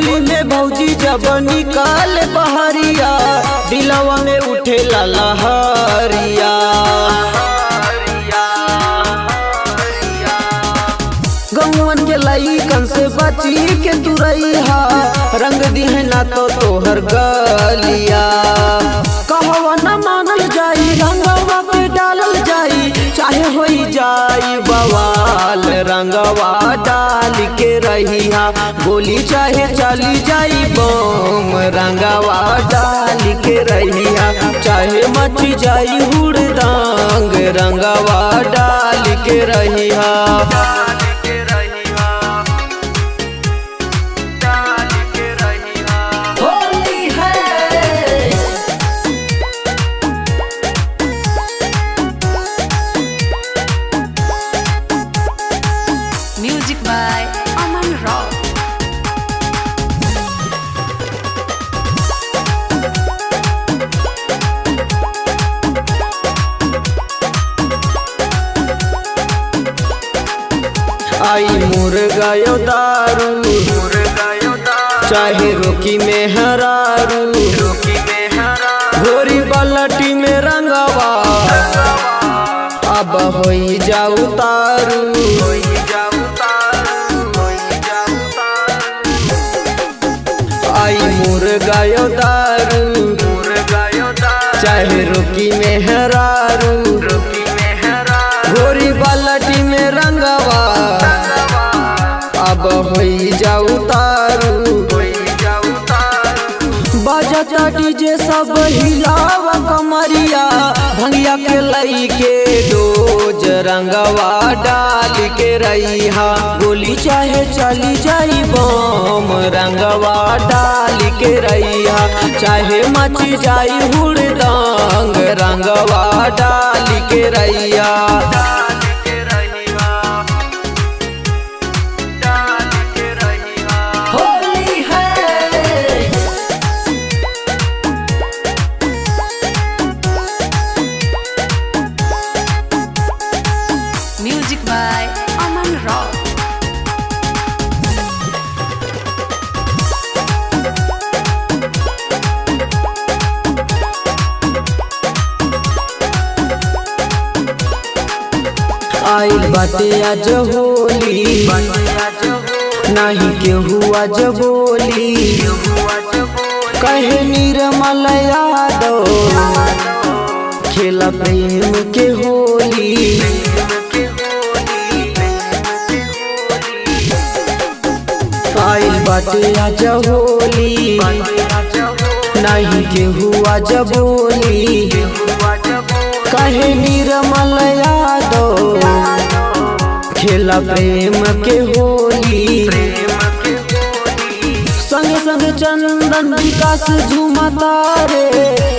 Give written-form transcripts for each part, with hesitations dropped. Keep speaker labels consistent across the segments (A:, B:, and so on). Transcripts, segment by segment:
A: होली में भौजी जब निकाल बहरिया दिलवा में उठे लहरिया। गौवन के लइकन से बची के तू रहिहा, रंग दिहे ना तो तोहर गलिया। कहवा न मानल जाई रंगवा पे डालल जाई, चाहे होई जाई बवाल रंगवा डाल के रहिहा। गोली चाहे चली जाई बम रंगवा डाल के रहिहा, चाहे मच जाई हुड़दंग रंगवा डाल के रहिहा।
B: Music by Aman Rao.
A: आई मुर्गा यो दारू, चाहे रोकी में हरारू, घोरी बलटी में रंगवा अब होई जाऊ तारू। आई मुर्गा यो दारू, चाहे रोकी में हरारू, घोरी बालटी में रंगवा अब होई जाऊ तारू। बजता डीजे सब हिलावा कमरिया, भंगिया के लई के डोज रंगवा डाल के रहिहा। गोली चाहे चली जाई बम रंगवा डाल के रहिहा, चाहे मच जाई हुड़दंग रंगवा डाल के रहिहा।
B: Music by Aman Rao.
A: आइल बाटे आज होली, नाही केहू आज बोली, कहे निर्मल यादव खेला प्रेम के होली। आइल बाटे आज होली, नाही केहू आज बोली, कहे निर्मल यादव खेला प्रेम के होली। संग संग चंदन विकास झूमता रे,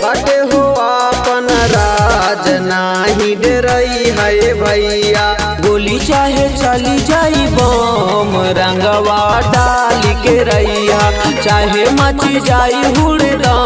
A: बाटे हो आपन राज नाही डरई है भैया। गोली चाहे चली जाई बम रंगवा डाल के रहिहा, चाहे मच जाई हुड़दंग